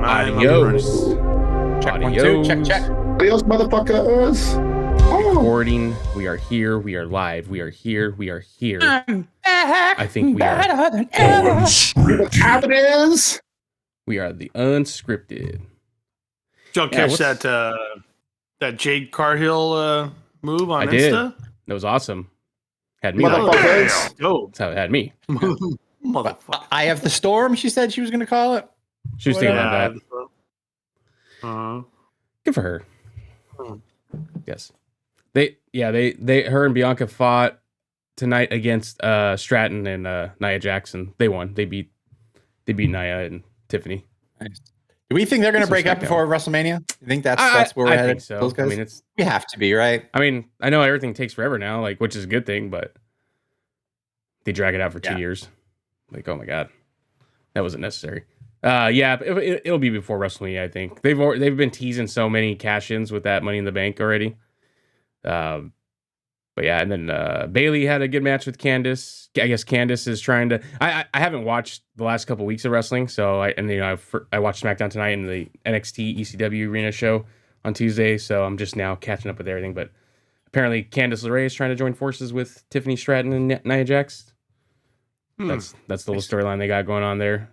Adios. Check Adios. 1 2. Check. Adios, motherfuckers. Recording. We are here. We are live. We are here. We are here. I'm back. I think we are better than ever. What happens? We are the Unscripted. Did y'all catch that Jade Carhill move on I Insta? did. That was awesome. Had me. Motherfuckers. Oh, That's how it had me. motherfucker. I have the storm. She said she was going to call it. She was thinking about Uh, that. Good for her. Hmm. Yes. They her and Bianca fought tonight against Stratton and Nia Jackson. They won. They beat Nia and Tiffany. Nice. Do we think they're going to break up before WrestleMania? You think that's where we're headed? Think so. Those guys? I mean, We have to be, right? I mean, I know everything takes forever now, like, which is a good thing, but they drag it out for 2 years. Like, oh my god, that wasn't necessary. It'll be before WrestleMania. I think they've been teasing so many cash-ins with that Money in the Bank already. But yeah, and then Bailey had a good match with Candice. I guess Candice is trying to. I haven't watched the last couple weeks of wrestling, so I watched SmackDown tonight and the NXT ECW Arena show on Tuesday, so I'm just now catching up with everything. But apparently, Candice LeRae is trying to join forces with Tiffany Stratton and Nia Jax. That's the little storyline they got going on there.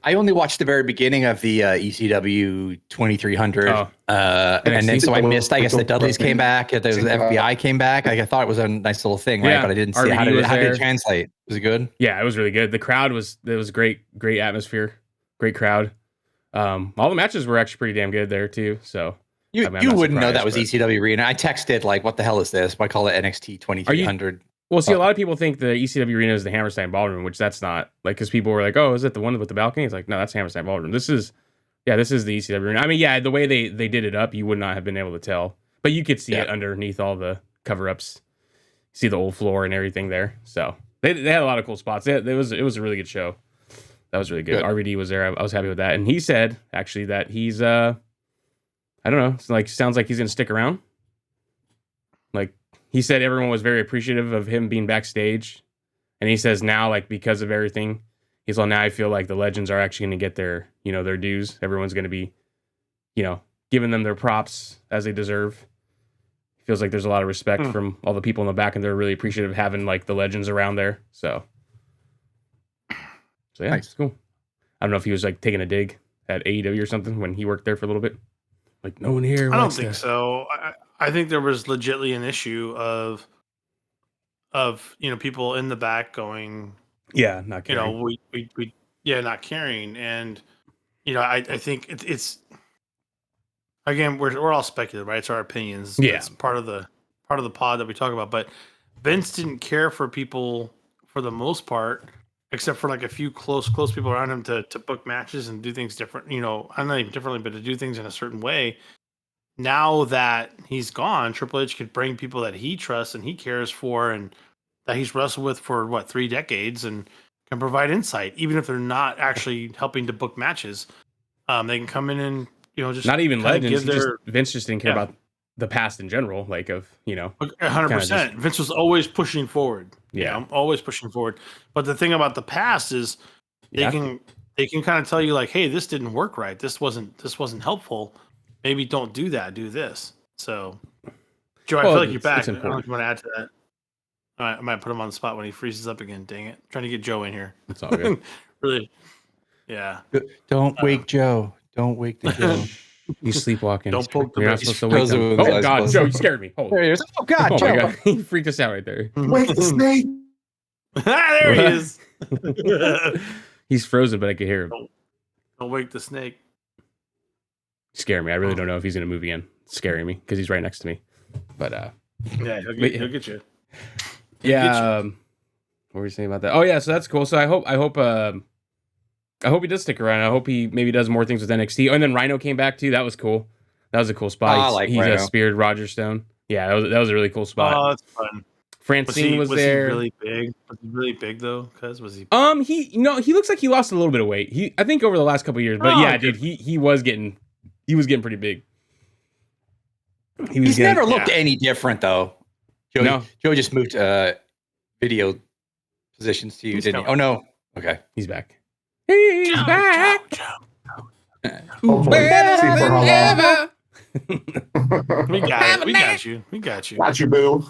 I only watched the very beginning of the ECW 2300. And then so I missed, I guess the Dudleys came back, the FBI came back. Like, I thought it was a nice little thing, right? Yeah. But I didn't see how did it translate. Was it good? Yeah, it was really good. The crowd was great atmosphere, great crowd. All the matches were actually pretty damn good there too. So you wouldn't know that was ECW Arena. I texted like, "What the hell is this?" Why call it NXT 2300? Well, see, a lot of people think the ECW Arena is the Hammerstein Ballroom, which that's not. Like, because people were like, "Oh, is it the one with the balcony?" It's like, no, that's Hammerstein Ballroom. This is the ECW Arena. I mean, yeah, the way they did it up, you would not have been able to tell, but you could see it underneath all the cover-ups. See the old floor and everything there. So they had a lot of cool spots. It was a really good show. That was really good. RVD was there. I was happy with that, and he said actually that he's I don't know. It's like sounds like he's gonna stick around. Like. He said everyone was very appreciative of him being backstage. And he says now, like, because of everything, he's like, now I feel like the legends are actually going to get their dues. Everyone's going to be, giving them their props as they deserve. He feels like there's a lot of respect from all the people in the back, and they're really appreciative of having, like, the legends around there. So yeah, nice. It's cool. I don't know if he was, like, taking a dig at AEW or something when he worked there for a little bit. Like, no one here. I don't think so. I think there was legitimately an issue of people in the back going, not caring. we not caring, and I think it's again we're all speculative, right? It's our opinions. Yeah, it's part of the pod that we talk about. But Vince didn't care for people for the most part, except for like a few close people around him to book matches and do things different. I'm not even differently, but to do things in a certain way. Now that he's gone, Triple H could bring people that he trusts and he cares for and that he's wrestled with for 3 decades and can provide insight, even if they're not actually helping to book matches. They can come in and just not even legends. Vince just didn't care about the past in general, like of 100%. Vince was always pushing forward. Yeah, always pushing forward. But the thing about the past is they can kind of tell you like, hey, this didn't work right. This wasn't helpful. Maybe don't do that. Do this. So, Joe, I feel like you're back. I don't know if you want to add to that. All right, I might put him on the spot when he freezes up again. Dang it! Trying to get Joe in here. It's all good. Really? Yeah. Don't wake Joe. Don't wake the Joe. He's sleeping. Don't poke the You're not supposed to wake him. Oh God, Joe, you scared me. There he is. Oh God, Joe. My God. He freaked us out right there. Wake the snake. There he is. He's frozen, but I could hear him. Don't wake the snake. Scare me. I really don't know if he's going to move again. It's scaring me because he's right next to me. But yeah, he'll get you. What were you saying about that? Oh yeah, so that's cool. So I hope he does stick around. I hope he maybe does more things with NXT. Oh, and then Rhino came back too. That was cool. That was a cool spot. He speared Roger Stone. Yeah, that was a really cool spot. Oh, that's fun. Francine was there. Was he really big? Was he really big though? Because was he? He looks like he lost a little bit of weight. I think over the last couple of years. But dude, he was getting pretty big. He's never looked any different though. Joe just moved video positions to you, didn't he? Oh no. Okay. He's back. He's back. Joe. Hopefully. See for how long. We got it. We got you. We got you. Got you, boo.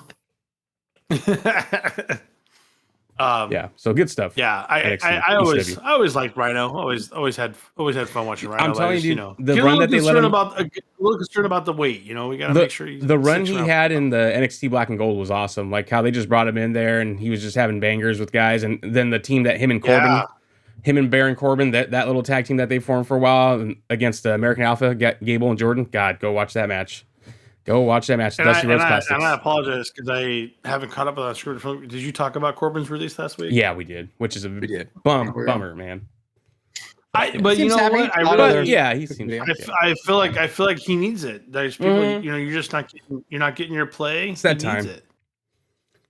Yeah, so good stuff. Yeah, NXT, I ECW. always liked Rhino. Always had fun watching Rhino. I'm telling you, the get run that they let him, a little concerned about the weight. You know, we gotta make sure the run he had in the NXT Black and Gold was awesome. Like how they just brought him in there and he was just having bangers with guys, and then the team that him and Corbin, him and Baron Corbin, that little tag team that they formed for a while against American Alpha, Gable and Jordan. God, go watch that match. Go watch that match. And I apologize because I haven't caught up with Unscripted. Did you talk about Corbin's release last week? Yeah, we did, which is a bummer, man. But you know what? He seems. I feel like he needs it. There's people, you know, you're not getting your play. It's that time.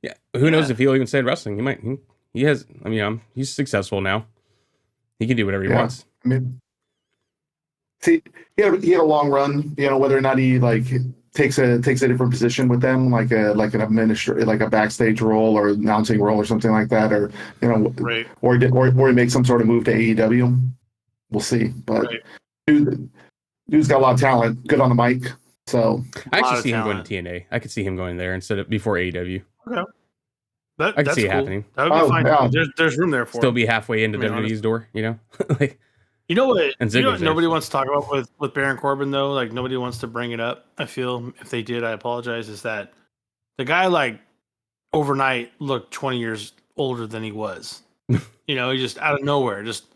Yeah. Who knows if he'll even stay in wrestling? He might. He has. I mean, he's successful now. He can do whatever he wants. I mean, see, he had a long run. You know, whether or not he takes a different position with them, like an administrator, like a backstage role or announcing role or something like that, or you know, or he makes some sort of move to AEW. We'll see, but dude's got a lot of talent, good on the mic. So I actually see him going to TNA. I could see him going there instead of before AEW. Okay, I could see it happening. That would be fine. Yeah. There's room there for still be halfway into WWE's door, you know, like. You know what nobody wants to talk about with Baron Corbin though? Like nobody wants to bring it up. I feel if they did, I apologize. Is that the guy like overnight looked 20 years older than he was? You know, he just out of nowhere, just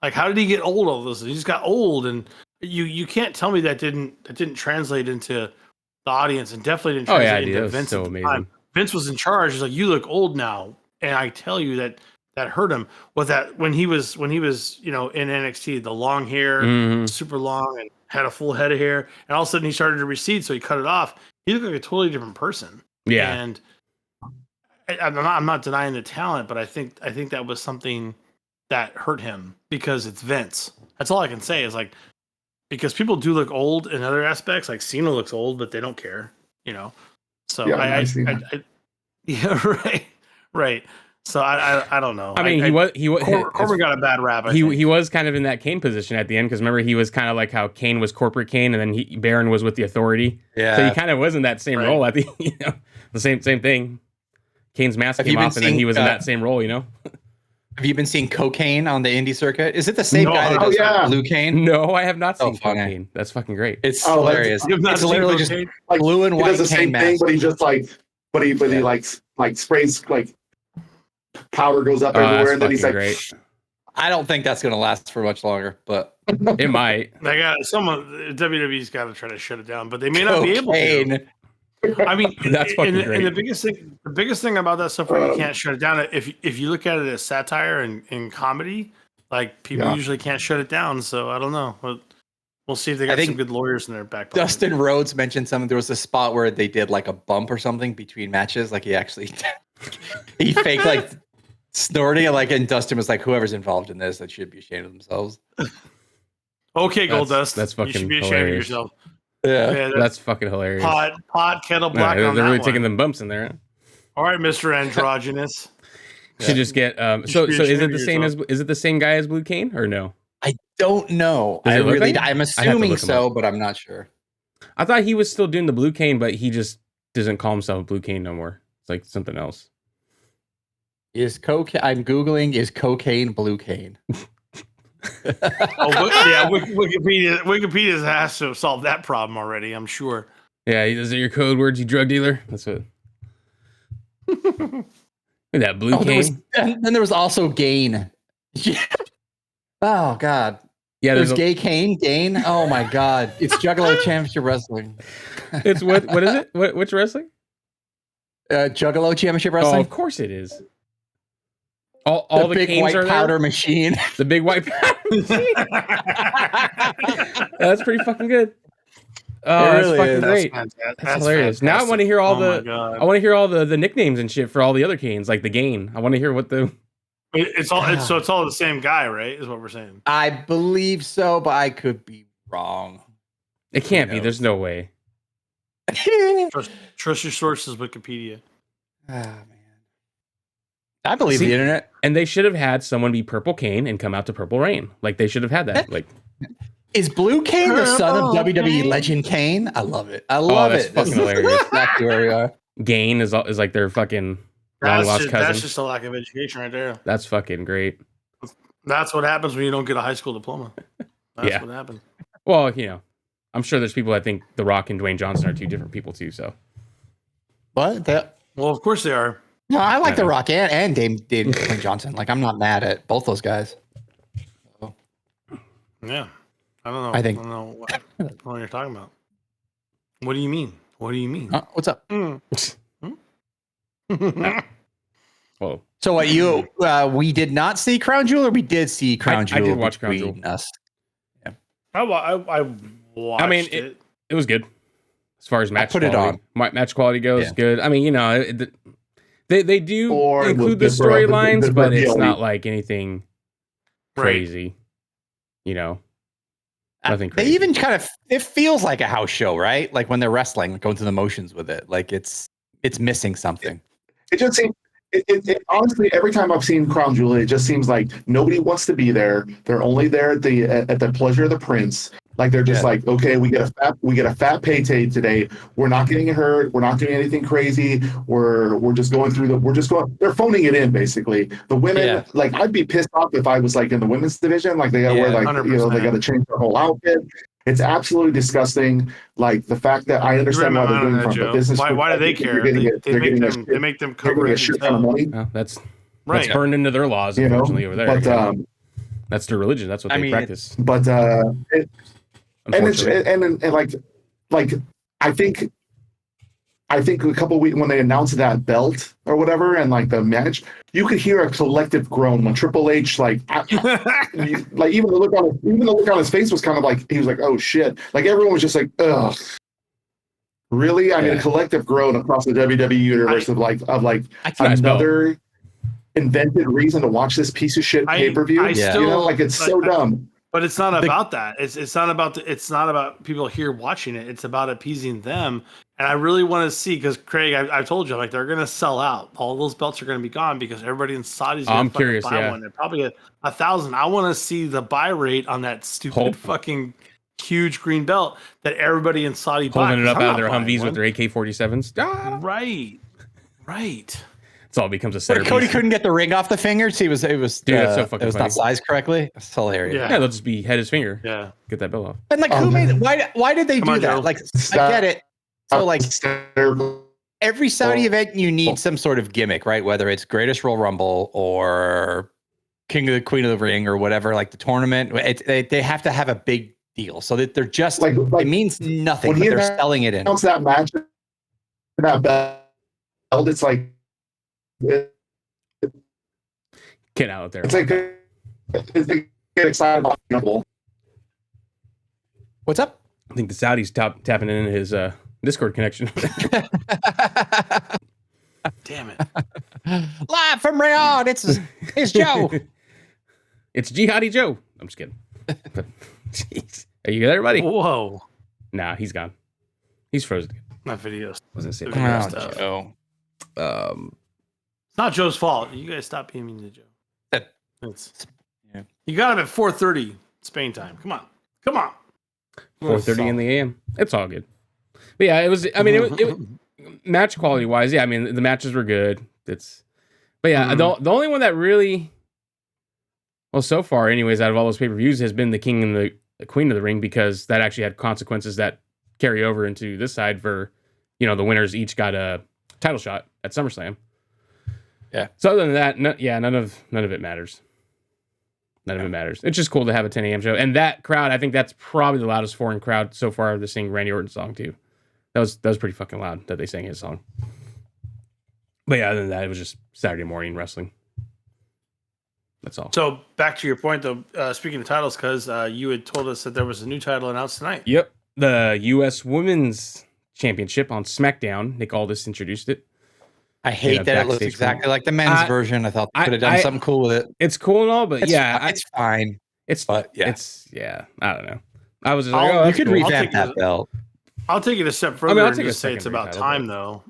like how did he get old all of this? He just got old, and you can't tell me that didn't translate into the audience, and definitely didn't translate into Vince. So amazing. Vince was in charge. He's like, you look old now, and I tell you that hurt him was that when he was you know in NXT, the long hair, super long, and had a full head of hair, and all of a sudden he started to recede, so he cut it off. He looked like a totally different person. Yeah, and I'm not denying the talent, but I think that was something that hurt him because it's Vince. That's all I can say is like because people do look old in other aspects, like Cena looks old, but they don't care, you know. So I yeah, right. So I don't know. I mean, Corbin got a bad rap. He was kind of in that Kane position at the end because remember he was kind of like how Kane was corporate Kane and then Baron was with the Authority. Yeah. So he kind of was in that same role at the the same thing. Kane's mask came off and then he was in that same role. You know. Have you been seeing Cocaine on the indie circuit? Is it the same guy that does Blue Cane? No, I have not seen Cocaine. That's fucking great. It's hilarious. It's literally just like blue and white. He does the same thing, but he just but he like sprays like. Powder goes up everywhere, and then he's like, great. I don't think that's going to last for much longer, but it might. They got WWE's got to try to shut it down, but they may not be able to. I mean, that's fucking great. And the biggest thing about that stuff where you can't shut it down, if you look at it as satire and comedy, like people usually can't shut it down. So I don't know. We'll see if they got some good lawyers in their back pocket. Dustin Rhodes mentioned something. There was a spot where they did like a bump or something between matches. Like he actually he faked like snorting, and Dustin was like, "Whoever's involved in this, that should be ashamed of themselves." Okay, Goldust, that's fucking you should be ashamed of yourself. Yeah, that's fucking hilarious. Pot kettle black. They're really taking them bumps in there. All right, Mr. Androgynous. Should just get so is it the same is it the same guy as Blue Cane or no? I don't know. I'm assuming so, but I'm not sure. I thought he was still doing the Blue Cane, but he just doesn't call himself Blue Cane no more. It's like something else. Is cocaine? I'm googling. Is cocaine Blue Cane? Wikipedia has to have solved that problem already. I'm sure. Yeah, is it your code words, you drug dealer? That's what. That Blue Cane. Then there was also Gain. Yeah. Oh God. Yeah, there's Gay Kane. Gain. Oh my God. It's Juggalo Championship Wrestling. It's what is it? Which wrestling? Juggalo Championship Wrestling. Oh, of course it is. All the big white powder machine. The big white powder machine. That's pretty fucking good. Oh, that's fucking great. That's hilarious. Fantastic. Now I want to hear all the nicknames and shit for all the other Canes, like the Gain. I want to hear what the. It's all the same guy, right? Is what we're saying. I believe so, but I could be wrong. It can't be. There's no way. Trust your sources, Wikipedia. Ah, man. I believe the internet. And they should have had someone be Purple Cane and come out to Purple Rain. Like they should have had that. Like Is Blue Kane the son of WWE legend Kane? I love it. I love it. Fucking hilarious. Exactly where we are. Gain is like their fucking long lost cousin. That's just a lack of education right there. That's fucking great. That's what happens when you don't get a high school diploma. That's what happens. Well, I'm sure there's people that think The Rock and Dwayne Johnson are two different people too. So what? Well, of course they are. No, I like The Rock and Dwayne Johnson. Like, I'm not mad at both those guys. So. Yeah. I don't know. I don't know what you're talking about. What do you mean? What's up? Whoa. So what we did not see Crown Jewel, or we did see Crown Jewel? I did watch Crown Jewel. Us. Yeah. I watched it. It was good. As far as match quality. It on. Match quality goes, good. I mean, they do include the storylines, but it's not like anything crazy. Nothing crazy. They even it feels like a house show, right? Like when they're wrestling, going through the motions with it. Like it's missing something. It just seems. It honestly, every time I've seen Crown Jewel, it just seems like nobody wants to be there. They're only there at the pleasure of the prince. Like they're just like, okay, we get a fat payday today. We're not getting hurt. We're not doing anything crazy. We're just going through they're phoning it in basically. The women, like I'd be pissed off if I was like in the women's division. Like they gotta wear like 100%. They gotta change their whole outfit. It's absolutely disgusting. Like the fact that I understand why they're doing it from a business. Why do they care? They make them cover a shit ton of money. That's burned into their laws, unfortunately, over there. But that's their religion. That's what they practice. But I think a couple of weeks when they announced that belt or whatever and like the match, you could hear a collective groan when Triple H like even the look on his face was kind of like he was like, oh shit. Like everyone was just like, ugh. Really? I mean a collective groan across the WWE universe of another invented reason to watch this piece of shit pay-per-view. It's so dumb. But it's not about that. It's not about people here watching it. It's about appeasing them. And I really want to see, because Craig, I told you, like they're going to sell out. All those belts are going to be gone because everybody in Saudi's going to buy one. They're probably 1,000. I want to see the buy rate on that stupid fucking huge green belt that everybody in Saudi buys. Holding it up out of their Humvees with their AK-47s. Ah! Right. It's all becomes a center. Cody couldn't get the ring off the finger. It was Dude, that's so fucking it was funny. not sized correctly. It's hilarious. Yeah, they'll just be head his finger. Yeah, get that bill off. And like, who made it? Why did they do that? Joe. Like, I get it. So like, every Saudi event, you need some sort of gimmick, right? Whether it's Greatest Royal Rumble or King of the Queen of the Ring or whatever, like the tournament, they have to have a big deal. So that they're just like it means nothing, but they're selling it in. That match, that belt, it's like. Get out there. It's like get excited about it. What's up? I think the Saudis tapping in his Discord connection. Damn it! Live from Riyadh, it's Joe. It's Jihadi Joe. I'm just kidding. Jeez. Are you there, buddy? Whoa. Nah, he's gone. He's frozen. Not videos. Wasn't say Joe. It's not Joe's fault. You guys stop being mean to Joe. You got him at 4:30 Spain time. Come on. 4:30 in the AM. It's all good. But yeah, it was. I mean, it match quality wise. Yeah, I mean the matches were good. The only one that really, well, so far, anyways, out of all those pay-per-views, has been the King and the Queen of the Ring, because that actually had consequences that carry over into this side for, the winners each got a title shot at SummerSlam. Yeah. So other than that, none of it matters. None of it matters. It's just cool to have a 10 a.m. show. And that crowd, I think that's probably the loudest foreign crowd so far to sing Randy Orton's song too. That was pretty fucking loud that they sang his song. But yeah, other than that, it was just Saturday morning wrestling. That's all. So back to your point though, speaking of titles, because you had told us that there was a new title announced tonight. Yep. The U.S. Women's Championship on Smackdown. Nick Aldis introduced it. I hate that it looks exactly like the men's version. I thought they could have done something cool with it. It's cool and all, but it's fine. I don't know. I was just you could revamp that belt. I'll take it a step further I'll and take just a say it's secondary about title, time, but- though.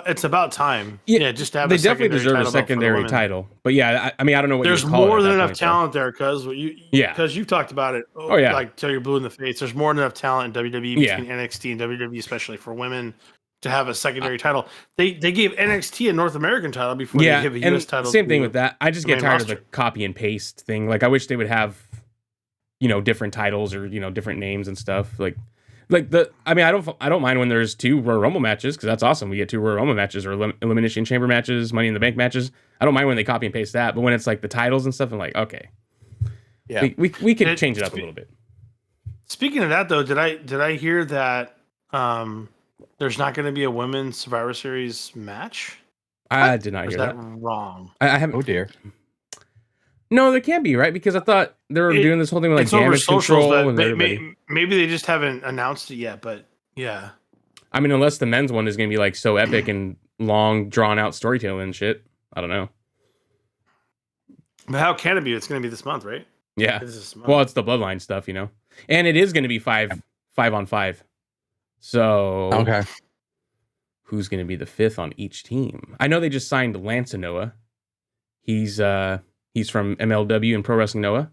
It's about time. Yeah, just to have they a definitely secondary deserve a title belt for the secondary women. title. But yeah, I mean, I don't know what There's you would call more it at than that enough point, though. talent there, cuz because you've talked about it. Oh, yeah. Like till you're blue in the face. There's more than enough talent in WWE Yeah. between NXT and WWE, especially for women, to have a secondary title. They gave NXT a North American title before they give a US title. Same thing with that. I just the get main tired of roster. the copy and paste thing. Like I wish they would have, different titles or different names and stuff. I don't mind when there's 2 Royal Rumble matches because that's awesome. We get 2 Royal Rumble matches or Elimination Chamber matches, Money in the Bank matches. I don't mind when they copy and paste that, but when it's like the titles and stuff, I'm like, okay, Yeah. we could change it up a little bit. Speaking of that, though, did I hear that there's not going to be a women's Survivor Series match? I did not Or is hear that that. wrong? I haven't. Oh dear. No, there can't be, right? Because I thought they were doing this whole thing with like It's over damage socials, control but and everybody. maybe they just haven't announced it yet. But yeah, I mean, unless the men's one is going to be like so epic and long, drawn out storytelling and shit. I don't know. but how can it be? It's going to be this month, right? Yeah. It's this month. Well, it's the Bloodline stuff, and it is going to be 5-on-5. So Okay. who's going to be the 5th on each team? I know they just signed Lance Noah. He's from MLW and Pro Wrestling Noah.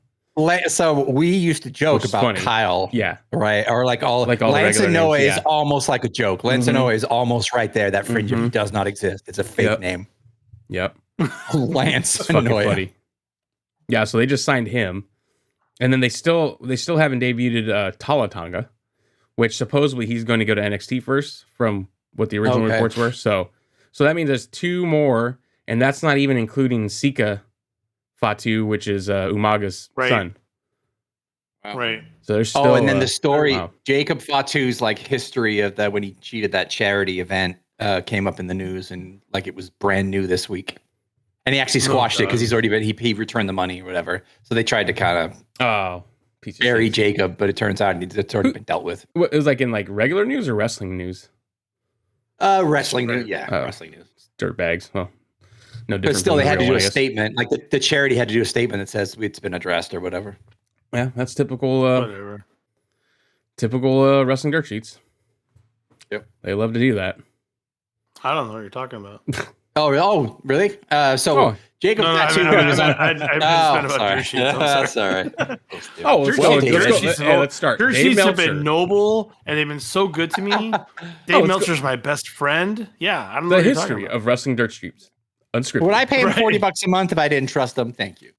So we used to joke Which is about funny. Kyle, Yeah. right? Or like all the Lance regular and Noah names, is yeah. almost like a joke. Lance and Mhm. Noah is almost right there. That fringe of he Mhm. does not exist. It's a fake Yep. name. Yep. Lance It's fucking Noah. funny. Yeah, so they just signed him. And then they still haven't debuted Talatanga, which supposedly he's going to go to NXT first from what the original Okay. reports were. So that means there's 2 more, and that's not even including Sika Fatu, which is Umaga's Right. son. right. So there's still. Oh, and then the story, wow. Jacob Fatu's like history of that when he cheated that charity event came up in the news and like it was brand new this week. And he actually squashed it because he's already been he returned the money or whatever. So they tried to kind of Piece of bury shit. Jacob, but it turns out it's already been dealt with. What, it was like in like regular news or wrestling news? Wrestling news, yeah, Oh. wrestling news. Dirtbags. Well, no different. But still, than they the had to real do one, a I guess. statement. Like the charity had to do a statement that says it's been addressed or whatever. Yeah, that's typical. Whatever. Typical wrestling dirt sheets. Yep. They love to do that. I don't know what you're talking about. Oh, really? So Jacob Fatu was on. I meant about sorry. dirt sheets. I'm sorry. Sorry. Oh, Dirt well, sheets- let's dirt go. sheets Hey, let's start. Dirt Dave sheets have Meltzer. been noble and they've been so good to me. Dave let's Meltzer's my best friend. Yeah, I don't know The what you're talking history about. of wrestling dirt sheets. Unscripted. Would I pay him Right. $40 a month if I didn't trust him? Thank you.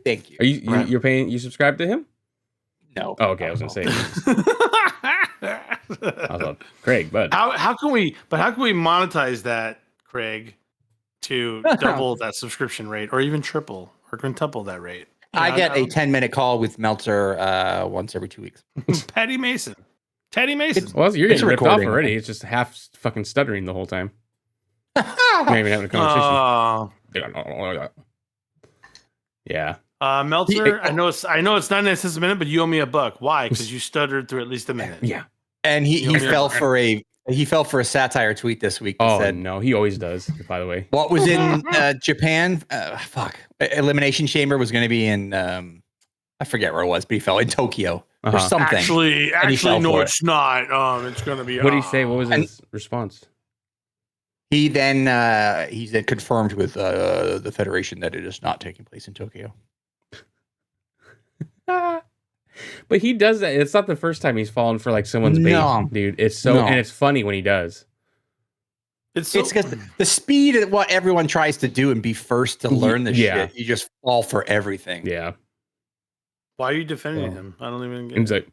Thank you. Are you're paying? You subscribe to him? No. Oh, okay. I was gonna say. I thought Craig, but how can we monetize that, Craig, to double that subscription rate or even triple or quintuple that rate? I get a 10-minute call with Meltzer once every 2 weeks. Patty Mason. Teddy Mason. well, you're It's getting a ripped off recording. already. It's just half fucking stuttering the whole time. Not even having a conversation. Yeah. Meltzer, I know it's 99 cents a minute, but you owe me $1. Why? Because you stuttered through at least a minute. Yeah. And he You're fell right. for a satire tweet this week that Oh said no, he always does. By the way. what was in Japan. Elimination Chamber was going to be in I forget where it was, but he fell in Tokyo or Uh-huh. something. Actually, fell no, for it. it's not. It's gonna be. What did he say? What was his response? He then confirmed with the federation that it is not taking place in Tokyo. But he does that. It's not the first time he's fallen for like someone's bait, No. dude. It's so and it's funny when he does. It's because the speed at what everyone tries to do and be first to learn the Yeah. shit, you just fall for everything. Yeah. Why are you defending him? I don't even get He's like,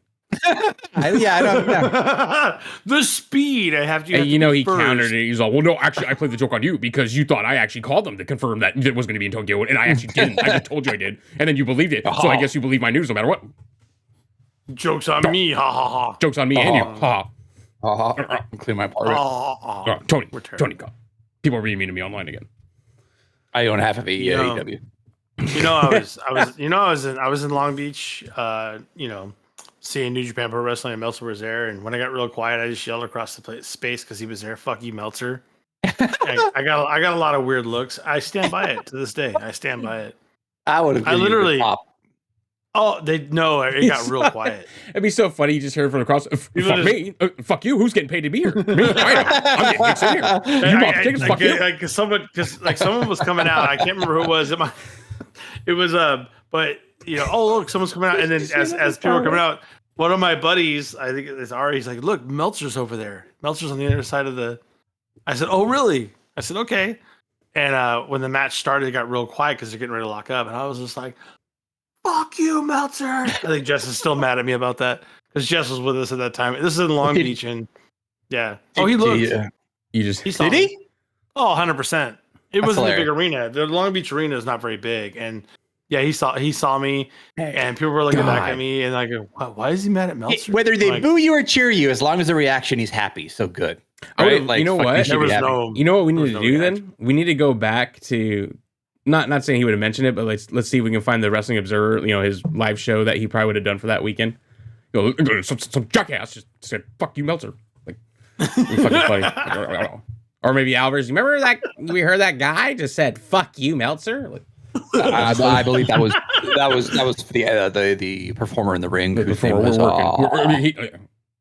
I don't know. the speed. I have to. and you know, he first. countered it. He's like, well, no, actually, I played the joke on you because you thought I actually called them to confirm that it was going to be in Tokyo, and I actually didn't. I just told you I did, and then you believed it. So I guess you believe my news no matter what. Jokes on me. Ha ha ha. Joke's on me and you. Ha ha. Clear my part. Tony. We're terrible. Tony, God. People are being mean to me online again. I own half of AEW. You know, I was in Long Beach. Seeing New Japan Pro Wrestling, and Meltzer was there. And when I got real quiet, I just yelled across the space because he was there. Fuck you, Meltzer. I got a lot of weird looks. I stand by it to this day. I stand by it. I would have. Oh, it got real quiet. It'd be so funny. You just heard from across. Fuck me. Fuck you. Who's getting paid to be here? Me. I know. I'm getting mixed in here. You bought the tickets. Fuck you. Someone was coming out. I can't remember who it was. It was but oh look, someone's coming out, and then as people were coming out, one of my buddies, I think it's Ari, he's like, look, Meltzer's over there. Meltzer's on the other side of the. I said, oh really? I said, okay. And when the match started, it got real quiet because they're getting ready to lock up, and I was just like, fuck you, Meltzer. I think Jess is still mad at me about that because Jess was with us at that time. This is in Long Beach, and yeah. Oh, he looked. Yeah. Did he? Oh, 100%. It was in the big arena. The Long Beach arena is not very big, and yeah, he saw me, and people were looking back at me, and I go, why is he mad at Meltzer? Whether they boo you or cheer you, as long as the reaction, he's happy. So good. Right? You know what? You know what we need to do then? We need to go back to. Not saying he would have mentioned it, but let's see if we can find the Wrestling Observer, his live show that he probably would have done for that weekend. Some jackass just said, "Fuck you, Meltzer." Like, fucking funny. Or maybe Alvarez. You remember that we heard that guy just said, "Fuck you, Meltzer." Like, I believe that was the performer in the ring. Whose name was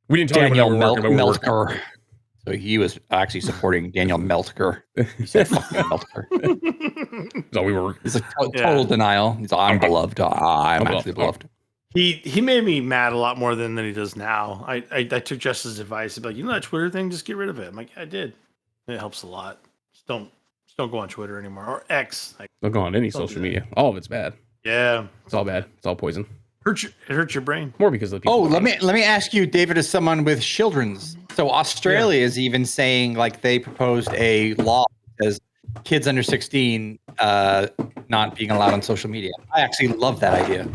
we didn't tell Daniel him Meltzer. So he was actually supporting Daniel Meltzer. He said, "Fuck you, Meltzer." So we were. It's like total denial. He's like, I'm beloved. I'm actually beloved. He made me mad a lot more than he does now. I took Jess's advice about that Twitter thing, just get rid of it. I'm like, I did. It helps a lot. Just don't go on Twitter anymore or X. Don't go on any social media. All of it's bad. Yeah, it's all bad. It's all poison. It hurts your brain more because of the people. Let me ask you, David, as someone with children's. So Australia is even saying like they proposed a law that says kids under 16 not being allowed on social media. I actually love that idea.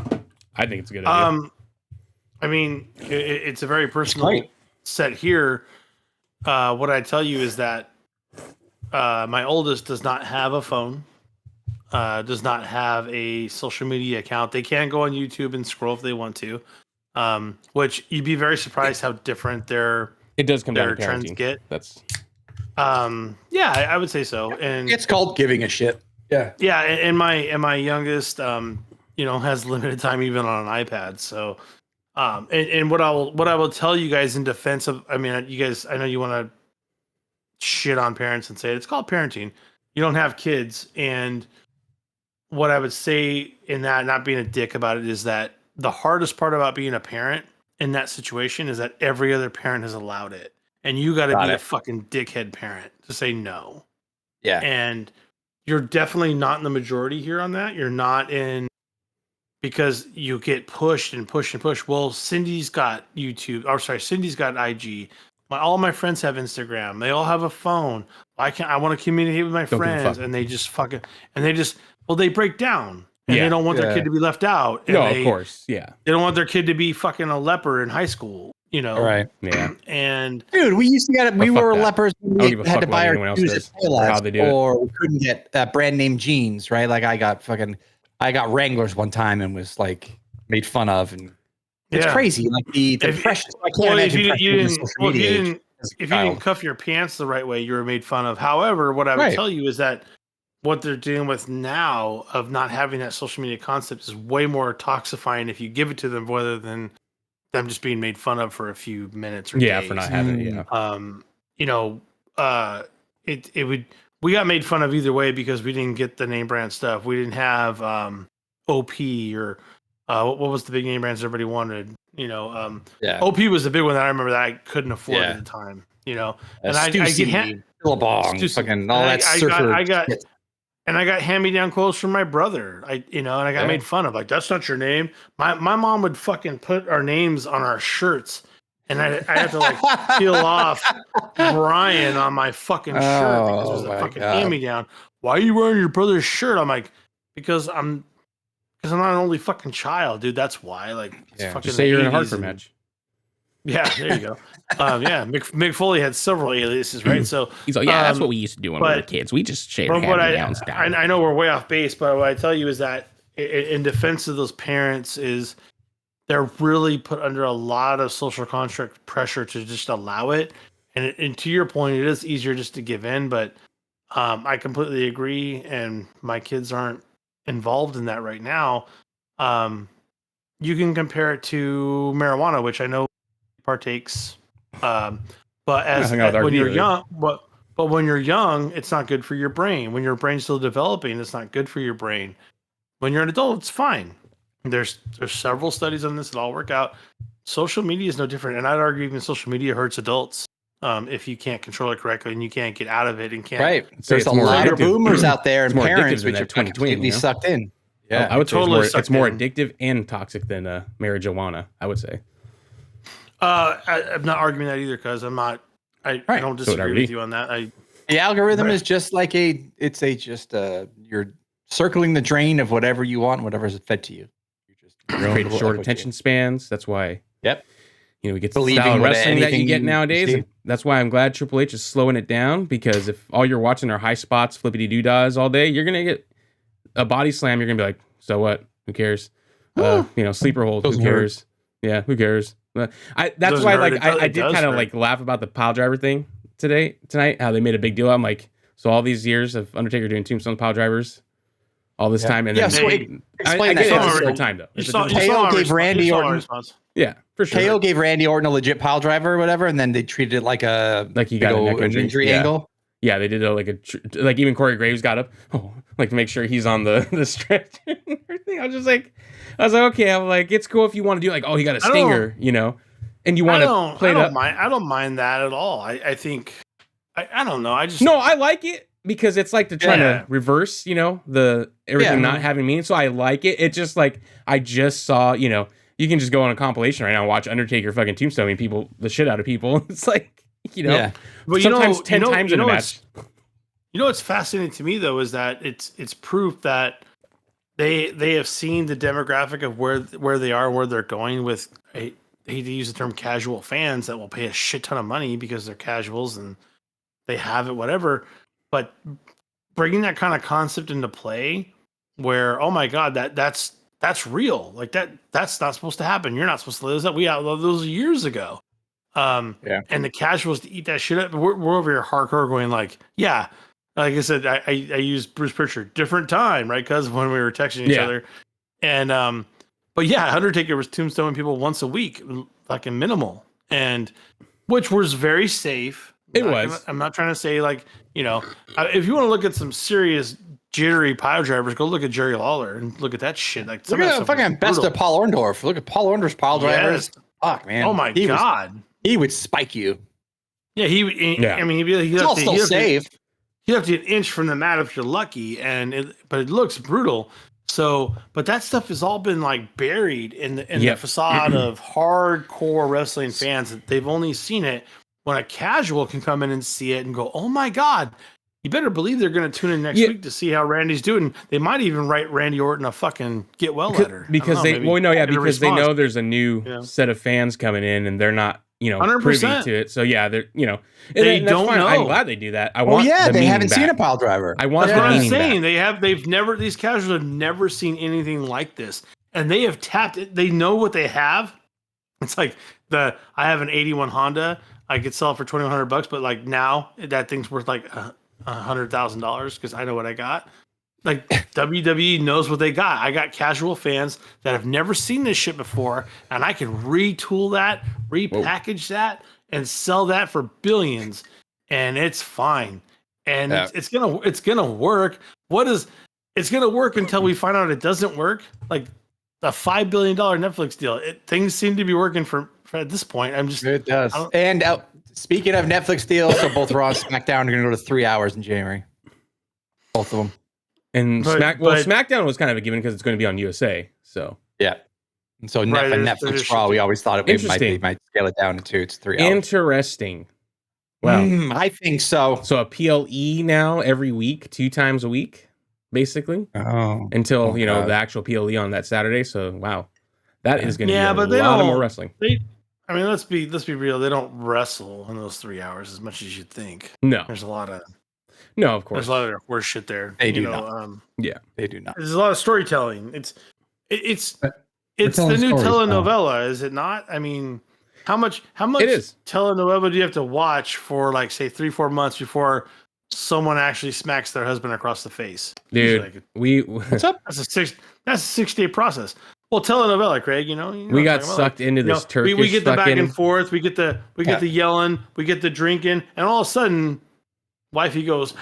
I think it's a good idea. I mean, it's a very personal set here. What I tell you is that my oldest does not have a phone. Does not have a social media account. They can go on YouTube and scroll if they want to, which you'd be very surprised how different their trends get. That's I would say so. And it's called giving a shit. Yeah. And my youngest has limited time even on an iPad. So and what I will tell you guys in defense of, I mean, you guys, I know you want to shit on parents and say it's called parenting. You don't have kids, and what I would say in that, not being a dick about it, is that the hardest part about being a parent in that situation is that every other parent has allowed it. And you got to be a fucking dickhead parent to say no. Yeah. And you're definitely not in the majority here on that. You're not in, because you get pushed and pushed and pushed. Well, Cindy's got Cindy's got IG. All my friends have Instagram. They all have a phone. I want to communicate with my friends, and they just they break down, and they don't want their kid to be left out. And of course. Yeah. They don't want their kid to be fucking a leper in high school, Right. Yeah. And dude, we used to we were lepers. We had to buy our shoes at Payless, or we couldn't get brand name jeans, right? Like I got Wranglers one time and was like made fun of, and it's crazy. Like the pressure. I can't imagine if you didn't cuff your pants the right way, you were made fun of. However, what I would tell you is that what they're dealing with now of not having that social media concept is way more toxifying if you give it to them, rather than them just being made fun of for a few minutes or days. For not having it. We got made fun of either way because we didn't get the name brand stuff. We didn't have O.P. or what was the big name brands everybody wanted? O.P. was the big one that I remember that I couldn't afford at the time. And I get fucking all that surfer. I got hand-me-down clothes from my brother. I got made fun of. Like, that's not your name. My mom would fucking put our names on our shirts, and I had to like peel off Brian on my fucking shirt because it was a fucking hand-me-down. Why are you wearing your brother's shirt? I'm like, because I'm not an only fucking child, dude. That's why. Like, just say you're in a Hartford match. Yeah, there you go. Mick Foley had several aliases, right? So he's like, that's what we used to do when we were kids. We just shaved hand-me-downs down. I know we're way off base, but what I tell you is that in defense of those parents is they're really put under a lot of social construct pressure to just allow it. And to your point, it is easier just to give in, but I completely agree. And my kids aren't involved in that right now. you can compare it to marijuana, which I know partakes. But as when you're young, but when you're young, it's not good for your brain. When your brain's still developing, it's not good for your brain. When you're an adult, it's fine. There's several studies on this that all work out. Social media is no different, and I'd argue even social media hurts adults if you can't control it correctly and you can't get out of it and can't. Right. There's a lot of boomers out there and parents which are completely sucked in. Yeah, I would totally. It's more addictive and toxic than marijuana. I would say. I'm not arguing that either because I'm not. I don't disagree with you on that. The algorithm is just like you're circling the drain of whatever you want, whatever is fed to you. You're just short attention spans. That's why. Yep. We get the style of wrestling that you get nowadays. And that's why I'm glad Triple H is slowing it down because if all you're watching are high spots, flippity doo-dahs all day, you're gonna get a body slam. You're gonna be like, so what? Who cares? Sleeper hold. Who cares? Yeah, who cares? That's why I did kind of laugh about the pile driver thing tonight. How they made a big deal. I'm like, so all these years of Undertaker doing tombstone pile drivers, all this time, and then explain that. It's a short time though. KO gave Randy Orton. Yeah, for sure. KO gave Randy Orton a legit pile driver or whatever, and then they treated it like he got an injury angle. Yeah, they did like even Corey Graves got up, to make sure he's on the stretch and everything. I was like, okay, I'm like, it's cool if you want to do he got a stinger, and you want to play it up. I don't mind that at all. I think, I don't know. I like it because it's like they're trying to reverse, the everything not having meaning. So I like it. It's just like, I just saw, you can just go on a compilation right now and watch Undertaker fucking tombstoning the shit out of people. It's like, but sometimes 10 times in a match. What's fascinating to me though is that it's proof that they have seen the demographic of where they are, where they're going with. I hate to use the term casual fans that will pay a shit ton of money because they're casuals and they have it, whatever. But bringing that kind of concept into play, where oh my god, that's real, like that's not supposed to happen. You're not supposed to live that. We outlawed those years ago. And the casuals to eat that shit up. We're over here hardcore going like I said, I used Bruce Pritchard, different time, right? Because when we were texting each other, and but Undertaker was tombstoning people once a week, fucking minimal, and which was very safe. I'm not trying to say if you want to look at some serious jittery pile drivers, go look at Jerry Lawler and look at that shit. Like look at fucking best of Paul Orndorff. Look at Paul Orndorff's pile drivers. Fuck man. Oh my god. He would spike you. Yeah, I mean, he'd still safe. You have to get an inch from the mat if you're lucky, but it looks brutal. So, but that stuff has all been buried in the facade of hardcore wrestling fans. They've only seen it when a casual can come in and see it and go, "Oh my god!" You better believe they're going to tune in next week to see how Randy's doing. They might even write Randy Orton a fucking get well letter because they know there's a new set of fans coming in and they're not. 100%. Privy to it. So they're they don't know. I'm glad they do that. I want they haven't seen a pile driver. I want that's what I'm saying. Back. These casuals have never seen anything like this. And they have tapped it. They know what they have. It's like I have an 81 Honda. I could sell it for $2,100, but now that thing's worth $100,000 because I know what I got. WWE knows what they got. I got casual fans that have never seen this shit before, and I can retool that, repackage that, and sell that for billions, and it's fine. And it's gonna work. It's gonna work until we find out it doesn't work. Like a $5 billion Netflix deal. Things seem to be working for at this point. It does. And speaking of Netflix deals, so both Raw and SmackDown are gonna go to 3 hours in January. Both of them. And SmackDown was kind of a given because it's going to be on USA. So and so Netflix Raw, we always thought they might scale it down to 3 hours. Interesting. Wow, I think so. So a PLE now every week, 2 times a week, basically. Until the actual PLE on that Saturday. So wow, that is going to be a lot more wrestling. Let's be real. They don't wrestle in those 3 hours as much as you'd think. No, there's a lot of. No, of course. There's a lot of worse shit there. They do not. They do not. There's a lot of storytelling. It's the new telenovela, is it not? I mean, how much telenovela do you have to watch for say 3-4 months before someone actually smacks their husband across the face? Dude, what's up? That's a 6-day process. Well, telenovela, Craig. We got sucked into this Turkish. We get the back fucking... and forth. We get the yelling. We get the drinking, and all of a sudden, wifey goes,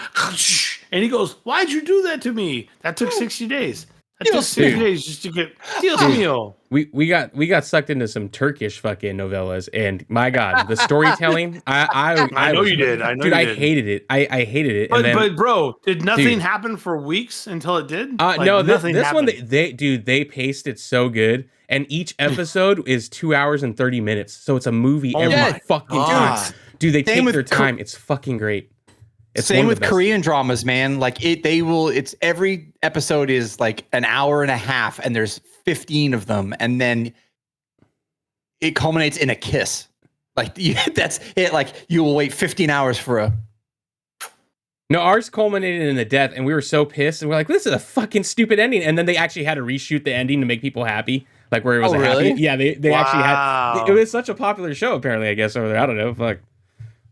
and he goes, "Why'd you do that to me? That took 60 days. That took 60 days just to get Dios mío." We got sucked into some Turkish fucking novellas, and my God, the storytelling. I know you did. I know, dude. You I did. hated it. I hated it. But bro, did nothing happen for weeks until it did? No, this one they paced it so good, and each episode is 2 hours and 30 minutes, so it's a movie every fucking time. Dude, they take their time. It's fucking great. Same with Korean dramas, man. Like it's every episode is like an hour and a half, and there's 15 of them, and then it culminates in a kiss. Like that's it. Like you will wait 15 hours for a. No, ours culminated in a death, and we were so pissed, and we're like, "This is a fucking stupid ending." And then they actually had to reshoot the ending to make people happy, like where it was really? happy. Yeah, they actually had. It was such a popular show, apparently. I guess over there. I don't know. Fuck.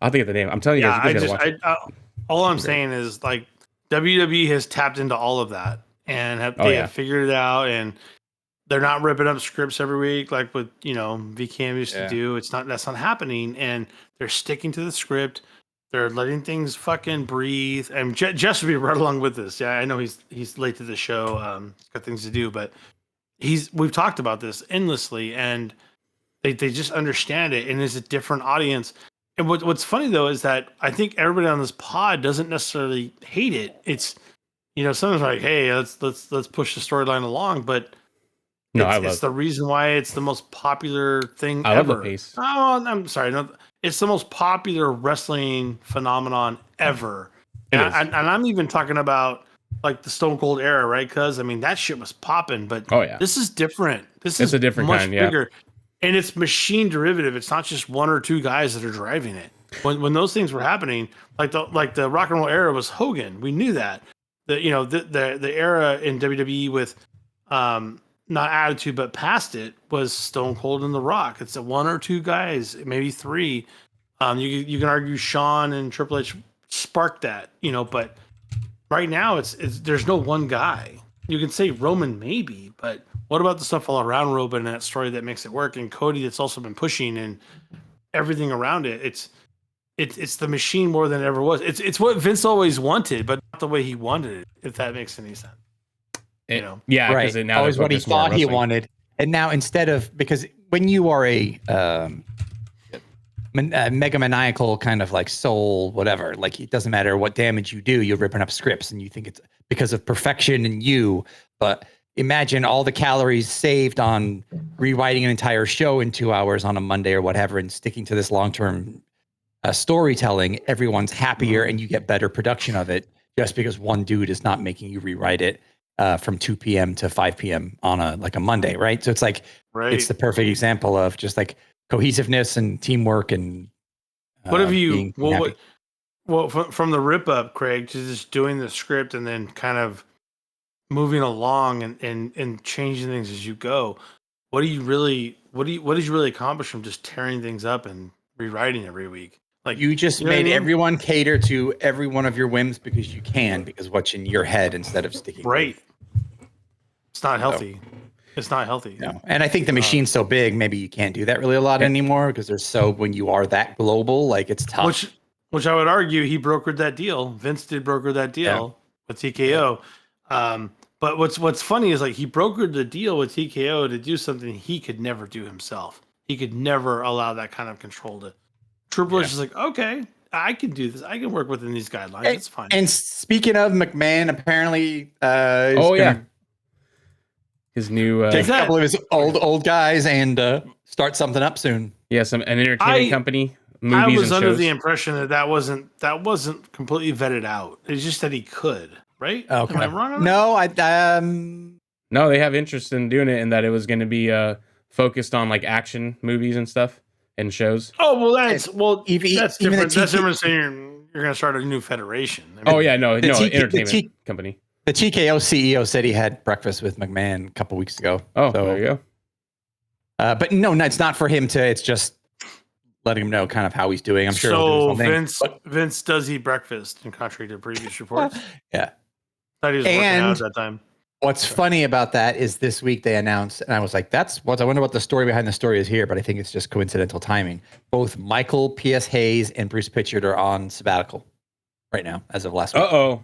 I'll think of the name. I'm telling you guys, you gotta watch it. All I'm saying is like WWE has tapped into all of that and have figured it out, and they're not ripping up scripts every week like what VCAM used to do. That's not happening, and they're sticking to the script. They're letting things fucking breathe. And Jess will be right along with this. Yeah, I know he's late to the show. He's got things to do, but we've talked about this endlessly, and they just understand it, and it's a different audience. And what's funny though is that I think everybody on this pod doesn't necessarily hate it. It's someone's like, "Hey, let's push the storyline along," but it's the reason why it's the most popular thing ever. I love the pace. Oh, I'm sorry, no, it's the most popular wrestling phenomenon ever. And I'm even talking about like the Stone Cold era, right? Because I mean that shit was popping, but this is different. It's a different much kind, bigger. And it's machine derivative. It's not just one or two guys that are driving it. When those things were happening, like the rock and roll era was Hogan. We knew that. The era in WWE with not Attitude but past it was Stone Cold and The Rock. It's one or two guys, maybe three. You can argue Shawn and Triple H sparked that, but right now it's there's no one guy. You can say Roman maybe, but what about the stuff all around Roman and that story that makes it work? And Cody that's also been pushing and everything around it. It's the machine more than it ever was. It's what Vince always wanted, but not the way he wanted it, if that makes any sense. Yeah, right. Now always what he thought he wanted. And now because when you are a mega maniacal kind of like soul, whatever, like it doesn't matter what damage you do, you're ripping up scripts and you think it's because of perfection in you. But imagine all the calories saved on rewriting an entire show in 2 hours on a Monday or whatever, and sticking to this long-term storytelling. Everyone's happier and you get better production of it just because one dude is not making you rewrite it from 2 p.m. to 5 p.m. on a Monday, right? So it's like, it's the perfect example of just like cohesiveness and teamwork. And what have you, from the rip up, Craig, to just doing the script and then kind of moving along and changing things as you go, what did you really accomplish from just tearing things up and rewriting every week? Like you just made everyone cater to every one of your whims because you can, because what's in your head instead of sticking. Right. It's not healthy. It's not healthy. No. And I think the machine's so big, maybe you can't do that really a lot anymore because when you are that global, like it's tough. Which I would argue he brokered that deal. Vince did broker that deal with TKO. But what's funny is like he brokered the deal with TKO to do something he could never do himself. He could never allow that kind of control to. Triple H is like, okay, I can do this. I can work within these guidelines. It's fine. And speaking of McMahon, apparently, his new take a couple of his old guys and start something up soon. Yeah, an entertainment company. Movies I was and under shows. the impression that wasn't completely vetted out. It's just that he could, right? Okay. Am I wrong on that? No, No, they have interest in doing it, and that it was going to be focused on like action movies and stuff and shows. Oh well, that's different. That's different saying you're going to start a new federation. I mean, entertainment company. The TKO CEO said he had breakfast with McMahon a couple weeks ago. Oh, so, there you go. But no, it's not for him to. It's just letting him know kind of how he's doing. I'm sure. So Vince does eat breakfast, in contrary to previous reports. Yeah. Thought he was working out at that time. What's funny about that is this week they announced, and I was like, I wonder what the story behind the story is here, but I think it's just coincidental timing. Both Michael P.S. Hayes and Bruce Pritchard are on sabbatical right now, as of last week. Uh-oh.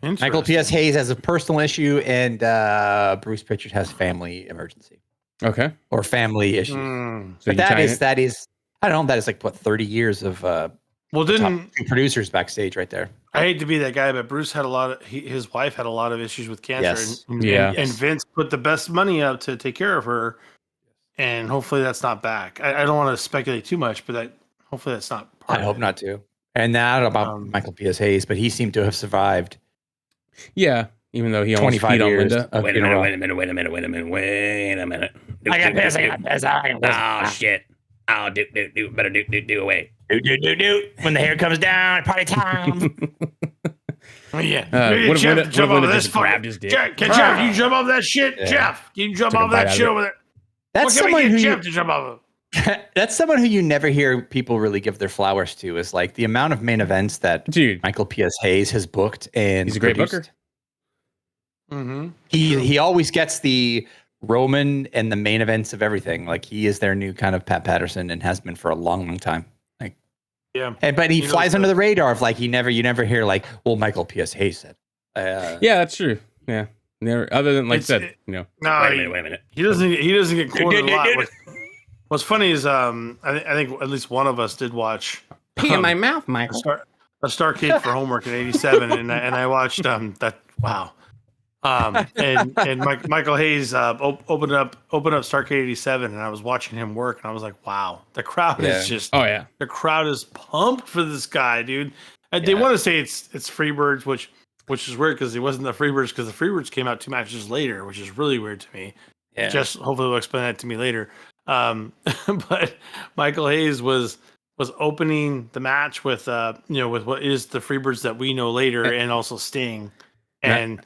Michael P.S. Hayes has a personal issue, and Bruce Pritchard has family emergency. Okay. Or family issues. So but that is, I don't know, that is like, 30 years of top producers backstage right there. I hate to be that guy, but Bruce had his wife had a lot of issues with cancer. Yes. And Vince put the best money up to take care of her. And hopefully that's not back. I don't want to speculate too much, but hopefully that's not part I hope not to. And not about Michael P.S. Hayes, but he seemed to have survived. Yeah, even though he almost peed on Linda. Wait a minute. I got piss. Oh, shit. Oh, better do away. Do. When the hair comes down, party time. Yeah. What Jeff, if jump Linda off just this grabbed his dick? Jeff, can you jump off that shit? Yeah. Jeff, can you jump Took a off that bite shit out of over there? That's What can we someone get who Jeff to jump off of? That's someone who you never hear people really give their flowers to. Is like the amount of main events that Michael P.S. Hayes has booked, and he's a great booker. Mm-hmm. He always gets the Roman and the main events of everything. Like he is their new kind of Pat Patterson and has been for a long, long time. Like, yeah. But he flies under the radar of like you never hear like, well, Michael P.S. Hayes said. Yeah, that's true. Yeah. Never, other than like said, no, wait a minute. He doesn't get quoted a lot. What's funny is I think at least one of us did watch Pee in my mouth, Michael. A Starcade for homework in '87, and I watched that. Wow. And Michael Hayes opened up Starcade '87, and I was watching him work, and I was like, wow, the crowd is just the crowd is pumped for this guy, dude. And they want to say it's Freebirds, which is weird because it wasn't the Freebirds, because the Freebirds came out 2 matches later, which is really weird to me. Yeah. Just hopefully they'll explain that to me later. But Michael Hayes was opening the match with with what is the Freebirds that we know later, and also Sting. And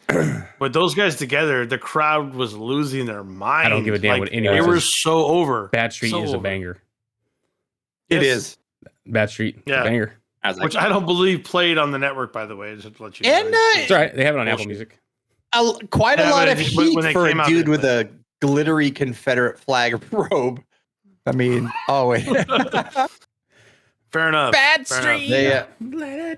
with those guys together, the crowd was losing their mind. I don't give a damn what anyone says. They were says. so over. Bad Street so is over. a banger. It is. Bad Street, a banger. Which I don't believe played on the network, by the way. Just to let you know. And it's all right. They have it on Apple Music. Quite a lot of heat for a dude with a glittery Confederate flag robe. I mean, always. Fair enough. Bad Street.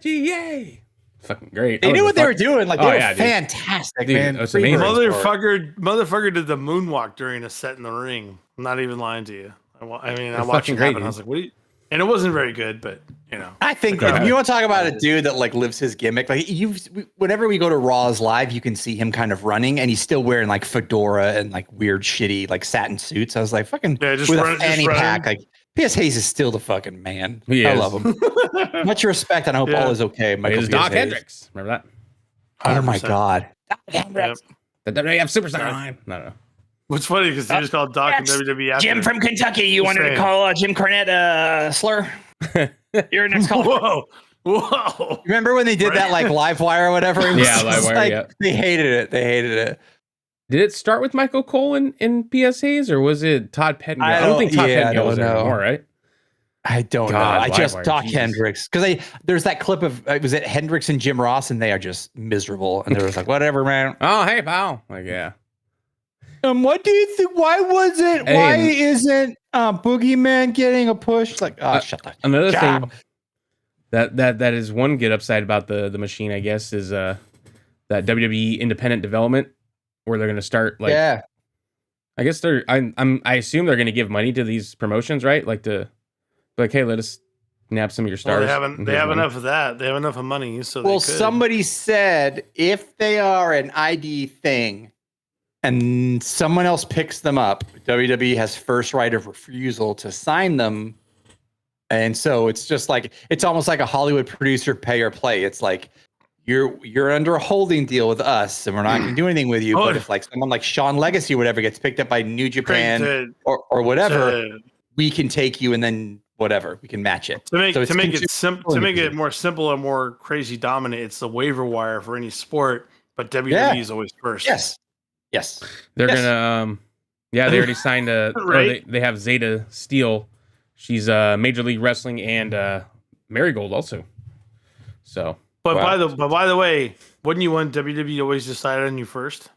GA. Fucking great. They knew what they were doing. Like, they were fantastic, dude, man. It's amazing. Motherfucker did the moonwalk during a set in the ring. I'm not even lying to you. I watched it happen. I was like, what? And it wasn't very good, but I think if you want to talk about a dude that like lives his gimmick, like whenever we go to Raw's live, you can see him kind of running, and he's still wearing like fedora and like weird shitty like satin suits. I was like, fucking just with a fanny pack. Like P.S. Hayes is still the fucking man. I love him. Much respect, and I hope all is okay. Michael is Doc Hendricks. Remember that? 100%. Oh my god. Yep. The WWF Superstar line. No. What's funny because they just called Doc in WWE. Jim from Kentucky. You wanted to call Jim Cornette slur? You're next call. Whoa. Remember when they did that like live wire or whatever? Live wire. Like, they hated it. Did it start with Michael Cole and P.S. Hayes, or was it Todd Pettengill? I don't think Todd Pettengill was there anymore, right? I don't know. I just Doc Hendricks, because there's that clip of was it Hendricks and Jim Ross, and they are just miserable, and they was like, whatever, man. Oh, hey, pal. Like, yeah. What do you think? Why isn't Boogeyman getting a push? Like, shut up. Another thing that is one get upside about the machine, I guess, is that WWE independent development, where they're going to start like, I guess I assume they're going to give money to these promotions, right? Like hey, let us nab some of your stars. Well, they have enough of that. They have enough of money, so somebody said if they are an ID thing, and someone else picks them up, WWE has first right of refusal to sign them. And so it's just like, it's almost like a Hollywood producer pay or play. It's like, you're under a holding deal with us, and we're not going to do anything with you. But if like someone like Sean Legacy or whatever gets picked up by New Japan or whatever, we can take you, and then whatever, we can match it. To make it more simple and more crazy dominant, it's the waiver wire for any sport, but WWE is always first. Yes. They're gonna they already signed right? they have Zeta Steel. She's Major League Wrestling and Marigold also. So by the way, wouldn't you want WWE to always decide on you first?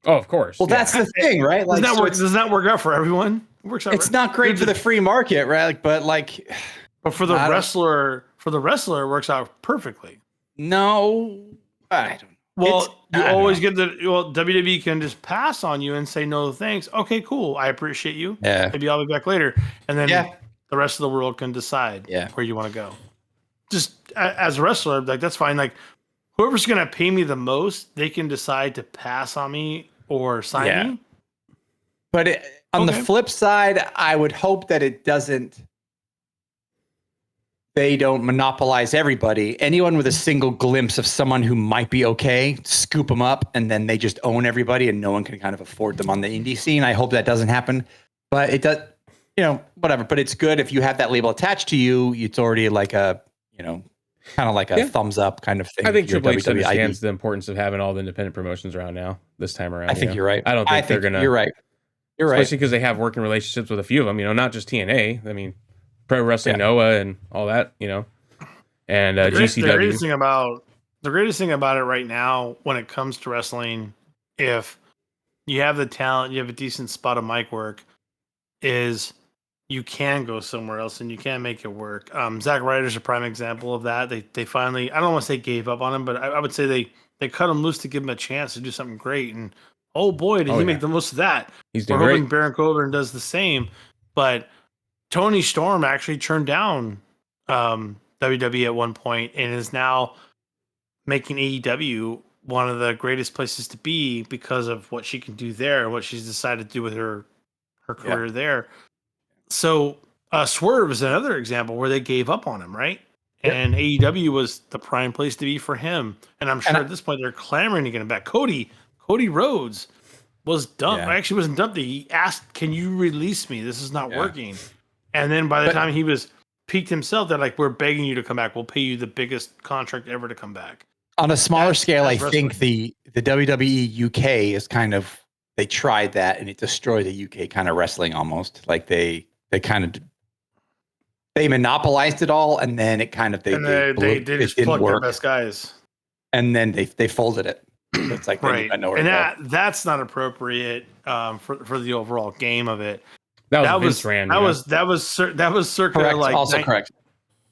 Oh, of course. Well, that's the thing, right? Like, does that work out for everyone? It works out. It's not great for the free market, right? But for the wrestler, it works out perfectly. No, I don't. Well, you always get WWE can just pass on you and say no thanks. Okay, cool. I appreciate you. Yeah. Maybe I'll be back later, and then the rest of the world can decide where you want to go. Just as a wrestler, like that's fine. Like whoever's gonna pay me the most, they can decide to pass on me or sign me. But on the flip side, I would hope that it doesn't. They don't monopolize everybody. Anyone with a single glimpse of someone who might be okay, scoop them up, and then they just own everybody, and no one can kind of afford them on the indie scene. I hope that doesn't happen, but it does. Whatever. But it's good if you have that label attached to you. It's already like a, kind of like a thumbs up kind of thing. I think Triple H understands the importance of having all the independent promotions around now. This time around, I think you're right. I don't think they're gonna. You're right. You're right. Especially because they have working relationships with a few of them. Not just TNA. I mean. Pro Wrestling Noah and all that, and GCW. The greatest thing about it right now when it comes to wrestling, if you have the talent, you have a decent spot of mic work, is you can go somewhere else and you can make it work. Zack Ryder's a prime example of that. They finally, I don't want to say gave up on him, but I would say they cut him loose to give him a chance to do something great. And oh boy, did he make the most of that. He's doing We're hoping great. Baron Corbin does the same, but Tony Storm actually turned down WWE at one point and is now making AEW one of the greatest places to be because of what she can do there, what she's decided to do with her career there. So Swerve is another example where they gave up on him, right? Yep. And AEW was the prime place to be for him. And I'm sure at this point they're clamoring to get him back. Cody Rhodes was dumped. I actually wasn't dumped. He asked, "Can you release me? This is not working." And then by the time he was peaked himself, they're like, "We're begging you to come back. We'll pay you the biggest contract ever to come back." On a smaller scale, I think the WWE UK is kind of, they tried that and it destroyed the UK kind of wrestling almost. Like they monopolized it all, and then it kind of they just plucked their best guys, and then they folded it. It's like right, and that's not appropriate for the overall game of it. That was circa correct. like also correct.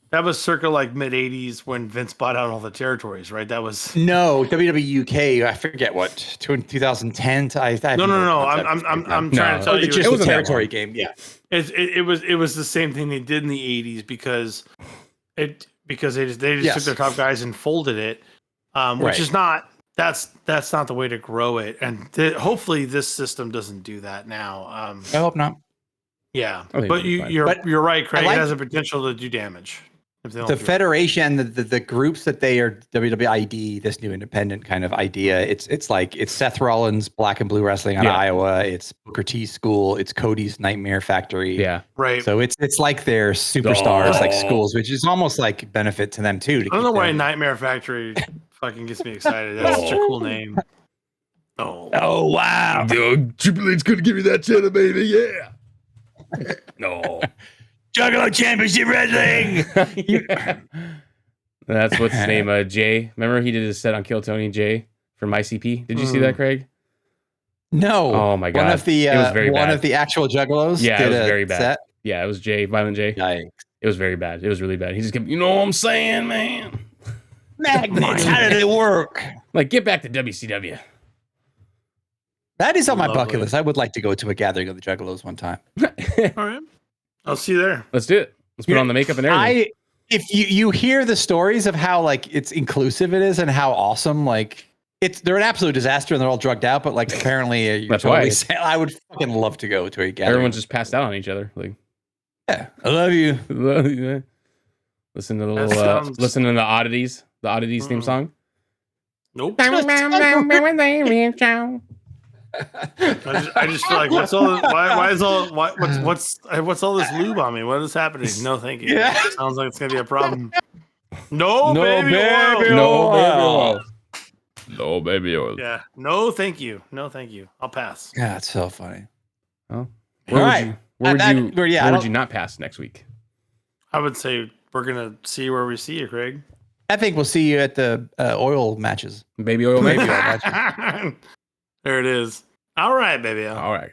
That was circa like mid '80s when Vince bought out all the territories, right? That was WWE UK. I forget what 2010. No. I'm trying to tell you, it was a territory game. Yeah, it was the same thing they did in the '80s because they just took their top guys and folded it, which is not. That's not the way to grow it, and hopefully this system doesn't do that now. I hope not. Yeah, but you're right, Craig. It has a potential to do damage. The federation, the groups that they are, WWE ID, this new independent kind of idea. It's Seth Rollins, Black and Blue Wrestling out of Iowa. It's Booker T's school. It's Cody's Nightmare Factory. Yeah, right. So it's like their superstars, like schools, which is almost like benefit to them too. I don't know why Nightmare Factory fucking gets me excited. That's such a cool name. Oh wow! Triple H could give me that channel, baby. Yeah. No. Juggalo Championship Wrestling. That's what's his name. Jay. Remember he did his set on Kill Tony Jay from ICP. Did you see that, Craig? No. Oh my god. One of the of the actual Juggalos. Yeah, it was very bad. Set? Yeah, it was Jay, Violent Jay. Yikes. It was very bad. It was really bad. He just kept, you know what I'm saying, man? Magnets. How do they work? Like, get back to WCW. That is on my bucket list. I would like to go to a gathering of the Juggalos one time. All right. I'll see you there. Let's do it. Let's put on the makeup and everything. If you hear the stories of how like it's inclusive it is and how awesome, like they're an absolute disaster and they're all drugged out, but like apparently you're That's totally why. I would fucking love to go to a gathering. Everyone's just passed out on each other. Like, yeah, I love you. Listen to the little listen to the oddities theme song. Nope. I just feel like what's all this lube on me? What is happening? No, thank you. Yeah. Sounds like it's gonna be a problem. No baby oil. Yeah. No, thank you. I'll pass. Yeah, it's so funny. Well, where would you not pass next week? I would say we're gonna see where we see you, Craig. I think we'll see you at the oil matches. Baby oil matches. There it is. All right, baby. All right.